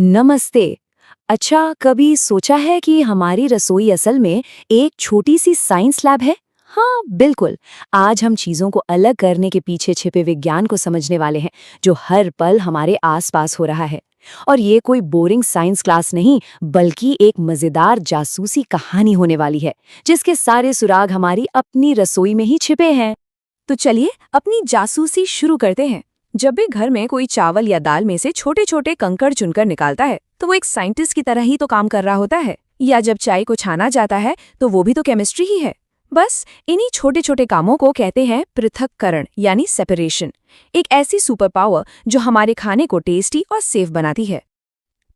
नमस्ते। अच्छा, कभी सोचा है कि हमारी रसोई असल में एक छोटी सी साइंस लैब है? हाँ, बिल्कुल। आज हम चीजों को अलग करने के पीछे छिपे विज्ञान को समझने वाले हैं, जो हर पल हमारे आसपास हो रहा है। और ये कोई बोरिंग साइंस क्लास नहीं, बल्कि एक मजेदार जासूसी कहानी होने वाली है, जिसके सारे सुराग हमारी अपनी रसोई में ही छिपे हैं। तो चलिए अपनी जासूसी शुरू करते हैं। जब भी घर में कोई चावल या दाल में से छोटे छोटे कंकड़ चुनकर निकालता है तो वो एक साइंटिस्ट की तरह ही तो काम कर रहा होता है। या जब चाय को छाना जाता है तो वो भी तो केमिस्ट्री ही है। बस इन्हीं छोटे छोटे कामों को कहते हैं पृथक्करण यानी सेपरेशन। एक ऐसी सुपर पावर जो हमारे खाने को टेस्टी और सेफ बनाती है।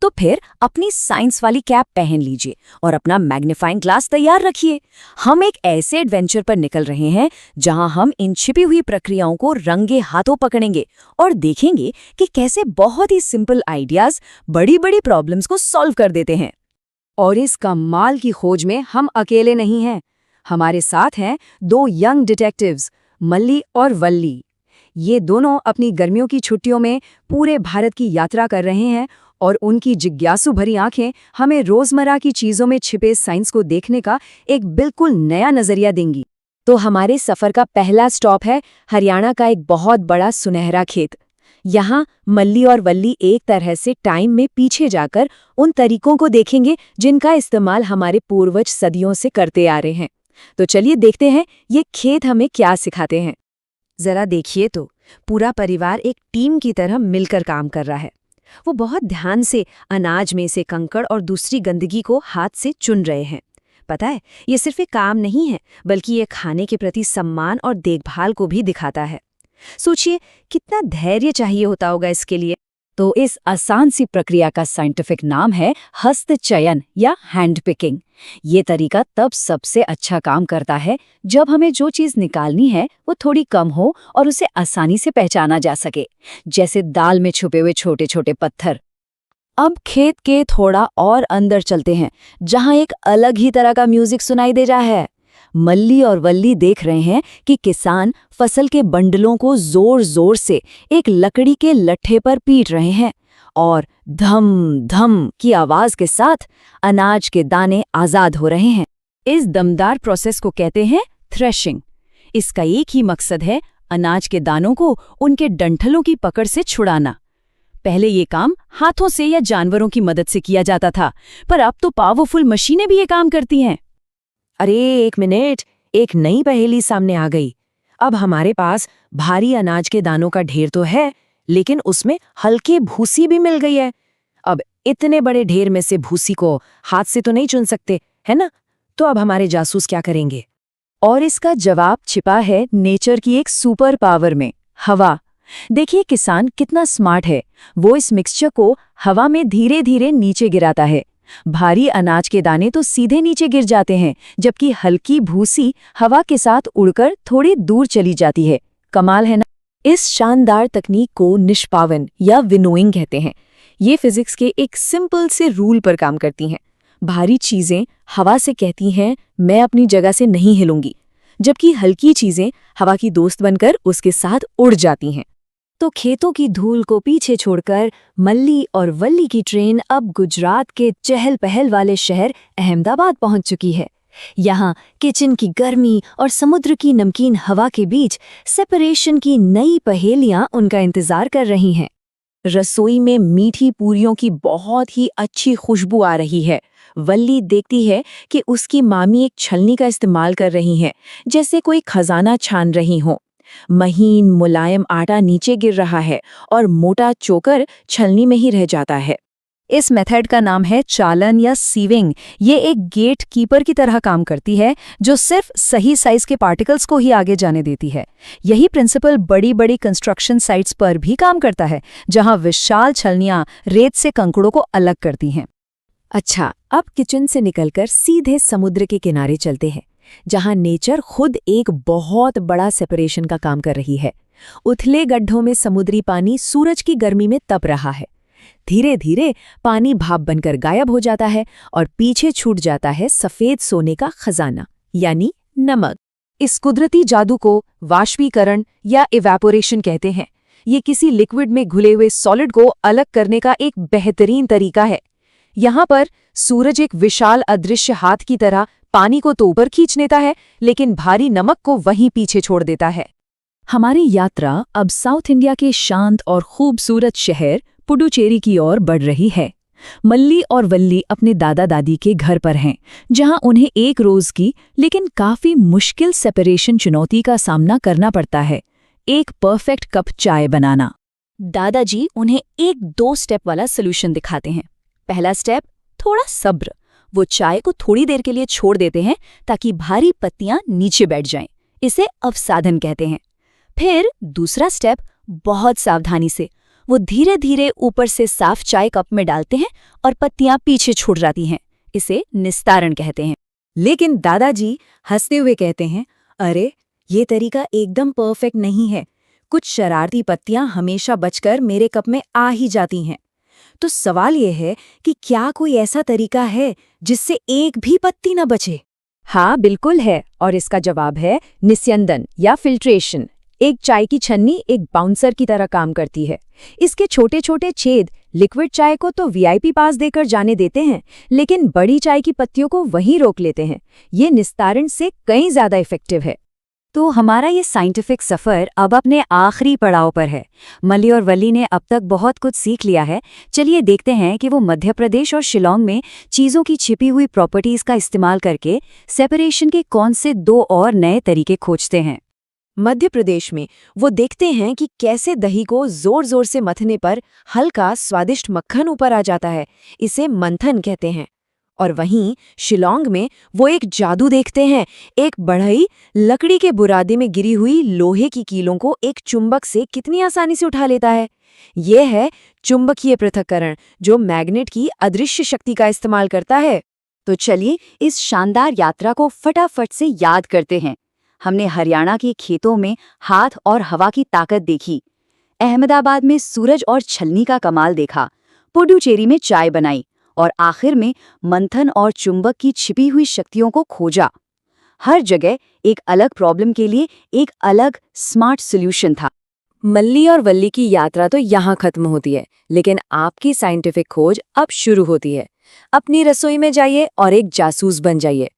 तो फिर अपनी साइंस वाली कैप पहन लीजिए और अपना मैग्नीफाइंग ग्लास तैयार रखिए। हम एक ऐसे एडवेंचर पर निकल रहे हैं जहां हम इन छिपी हुई प्रक्रियाओं को रंगे हाथों पकड़ेंगे और देखेंगे कि कैसे बहुत ही सिंपल आइडियाज बड़ी बड़ी प्रॉब्लम्स को सॉल्व कर देते हैं। और इस कमाल की खोज में हम अकेले नहीं हैं। हमारे साथ हैं दो यंग डिटेक्टिव्स, मल्ली और वल्ली। ये दोनों अपनी गर्मियों की छुट्टियों में पूरे भारत की यात्रा कर रहे हैं और उनकी जिज्ञासु भरी आंखें हमें रोजमर्रा की चीजों में छिपे साइंस को देखने का एक बिल्कुल नया नजरिया देंगी। तो हमारे सफर का पहला स्टॉप है हरियाणा का एक बहुत बड़ा सुनहरा खेत। यहाँ मल्ली और वल्ली एक तरह से टाइम में पीछे जाकर उन तरीकों को देखेंगे जिनका इस्तेमाल हमारे पूर्वज सदियों से करते आ रहे हैं। तो चलिए देखते हैं ये खेत हमें क्या सिखाते हैं। जरा देखिए तो, पूरा परिवार एक टीम की तरह मिलकर काम कर रहा है। वो बहुत ध्यान से अनाज में से कंकड़ और दूसरी गंदगी को हाथ से चुन रहे हैं। पता है, ये सिर्फ एक काम नहीं है, बल्कि ये खाने के प्रति सम्मान और देखभाल को भी दिखाता है। सोचिए कितना धैर्य चाहिए होता होगा इसके लिए। तो इस आसान सी प्रक्रिया का साइंटिफिक नाम है हस्तचयन या हैंड पिकिंग। ये तरीका तब सबसे अच्छा काम करता है जब हमें जो चीज निकालनी है वो थोड़ी कम हो और उसे आसानी से पहचाना जा सके, जैसे दाल में छुपे हुए छोटे छोटे पत्थर। अब खेत के थोड़ा और अंदर चलते हैं, जहां एक अलग ही तरह का म्यूजिक सुनाई दे रहा है। मल्ली और वल्ली देख रहे हैं कि किसान फसल के बंडलों को जोर जोर से एक लकड़ी के लट्ठे पर पीट रहे हैं और धम धम की आवाज के साथ अनाज के दाने आजाद हो रहे हैं। इस दमदार प्रोसेस को कहते हैं थ्रेशिंग। इसका एक ही मकसद है अनाज के दानों को उनके डंठलों की पकड़ से छुड़ाना। पहले ये काम हाथों से या जानवरों की मदद से किया जाता था, पर अब तो पावरफुल मशीनें भी ये काम करती हैं। अरे एक मिनट, एक नई पहेली सामने आ गई। अब हमारे पास भारी अनाज के दानों का ढेर तो है, लेकिन उसमें हल्की भूसी भी मिल गई है। अब इतने बड़े ढेर में से भूसी को हाथ से तो नहीं चुन सकते, है ना? तो अब हमारे जासूस क्या करेंगे? और इसका जवाब छिपा है नेचर की एक सुपर पावर में, हवा। देखिए किसान कितना स्मार्ट है। वो इस मिक्सचर को हवा में धीरे धीरे नीचे गिराता है। भारी अनाज के दाने तो सीधे नीचे गिर जाते हैं, जबकि हल्की भूसी हवा के साथ उड़कर थोड़ी दूर चली जाती है। कमाल है ना? इस शानदार तकनीक को निष्पावन या विनोइंग कहते हैं। ये फिजिक्स के एक सिंपल से रूल पर काम करती हैं। भारी चीजें हवा से कहती हैं मैं अपनी जगह से नहीं हिलूंगी, जबकि हल्की चीजें हवा की दोस्त बनकर उसके साथ उड़ जाती हैं। तो खेतों की धूल को पीछे छोड़कर मल्ली और वल्ली की ट्रेन अब गुजरात के चहल पहल वाले शहर अहमदाबाद पहुंच चुकी है। यहाँ किचन की गर्मी और समुद्र की नमकीन हवा के बीच सेपरेशन की नई पहेलियां उनका इंतजार कर रही हैं। रसोई में मीठी पूरियों की बहुत ही अच्छी खुशबू आ रही है। वल्ली देखती है कि उसकी मामी एक छलनी का इस्तेमाल कर रही हैं, जैसे कोई खजाना छान रही हो। महीन मुलायम आटा नीचे गिर रहा है और मोटा चोकर छलनी में ही रह जाता है। इस मेथड का नाम है चालन या सीविंग। ये एक गेट कीपर की तरह काम करती है, जो सिर्फ सही साइज के पार्टिकल्स को ही आगे जाने देती है। यही प्रिंसिपल बड़ी बड़ी कंस्ट्रक्शन साइट्स पर भी काम करता है, जहां विशाल छलनियां रेत से कंकड़ों को अलग करती हैं। अच्छा, अब किचन से निकलकर सीधे समुद्र के किनारे चलते हैं, जहां नेचर खुद एक बहुत बड़ा सेपरेशन का काम कर रही है। उथले गड्ढों में समुद्री पानी सूरज की गर्मी में तप रहा है। धीरे धीरे पानी भाप बनकर गायब हो जाता है और पीछे छूट जाता है सफेद सोने का खजाना, यानी नमक। इस कुदरती जादू को वाष्पीकरण या इवेपोरेशन कहते हैं। ये किसी लिक्विड में घुले हुए सॉलिड को अलग करने का एक बेहतरीन तरीका है। यहाँ पर सूरज एक विशाल अदृश्य हाथ की तरह पानी को तो ऊपर खींच लेता है, लेकिन भारी नमक को वहीं पीछे छोड़ देता है। हमारी यात्रा अब साउथ इंडिया के शांत और खूबसूरत शहर पुडुचेरी की ओर बढ़ रही है। मल्ली और वल्ली अपने दादा दादी के घर पर हैं, जहां उन्हें एक रोज की लेकिन काफी मुश्किल सेपरेशन चुनौती का सामना करना पड़ता है, एक परफेक्ट कप चाय बनाना। दादाजी उन्हें एक 2 स्टेप वाला सॉल्यूशन दिखाते हैं। पहला स्टेप, थोड़ा सब्र। वो चाय को थोड़ी देर के लिए छोड़ देते हैं ताकि भारी पत्तियां नीचे बैठ जाएं। इसे अवसाधन कहते हैं। फिर दूसरा स्टेप, बहुत सावधानी से वो धीरे धीरे ऊपर से साफ चाय कप में डालते हैं और पत्तियां पीछे छूट जाती हैं। इसे निस्तारण कहते हैं। लेकिन दादाजी हंसते हुए कहते हैं, अरे ये तरीका एकदम परफेक्ट नहीं है। कुछ शरारती पत्तियां हमेशा बचकर मेरे कप में आ ही जाती हैं। तो सवाल ये है कि क्या कोई ऐसा तरीका है जिससे एक भी पत्ती न बचे? हाँ, बिल्कुल है, और इसका जवाब है निस्यंदन या फिल्ट्रेशन। एक चाय की छन्नी एक बाउंसर की तरह काम करती है। इसके छोटे छोटे छेद लिक्विड चाय को तो वीआईपी पास देकर जाने देते हैं, लेकिन बड़ी चाय की पत्तियों को वहीं रोक लेते हैं। ये निस्तारण से कहीं ज्यादा इफेक्टिव है। तो हमारा ये साइंटिफिक सफर अब अपने आखिरी पड़ाव पर है। मल्ली और वल्ली ने अब तक बहुत कुछ सीख लिया है। चलिए देखते हैं कि वो मध्य प्रदेश और शिलोंग में चीज़ों की छिपी हुई प्रॉपर्टीज का इस्तेमाल करके सेपरेशन के कौन से 2 और नए तरीके खोजते हैं। मध्य प्रदेश में वो देखते हैं कि कैसे दही को जोर जोर से मथने पर हल्का स्वादिष्ट मक्खन ऊपर आ जाता है। इसे मंथन कहते हैं। और वहीं शिलोंग में वो एक जादू देखते हैं। एक बढ़ई लकड़ी के बुरादे में गिरी हुई लोहे की कीलों को एक चुंबक से कितनी आसानी से उठा लेता है। ये है चुंबकीय पृथक्करण, जो मैग्नेट की अदृश्य शक्ति का इस्तेमाल करता है। तो चलिए इस शानदार यात्रा को फटाफट से याद करते हैं। हमने हरियाणा के खेतों में हाथ और हवा की ताकत देखी, अहमदाबाद में सूरज और छलनी का कमाल देखा, पुडुचेरी में चाय बनाई और आखिर में मंथन और चुंबक की छिपी हुई शक्तियों को खोजा। हर जगह एक अलग प्रॉब्लम के लिए एक अलग स्मार्ट सॉल्यूशन था। मल्ली और वल्ली की यात्रा तो यहाँ खत्म होती है, लेकिन आपकी साइंटिफिक खोज अब शुरू होती है। अपनी रसोई में जाइए और एक जासूस बन जाइए।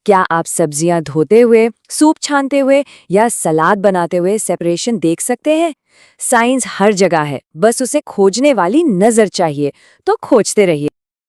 क्या आप सब्जियां धोते हुए, सूप छानते हुए या सलाद बनाते हुए सेपरेशन देख सकते हैं? साइंस हर जगह है, बस उसे खोजने वाली नजर चाहिए। तो खोजते रहिए।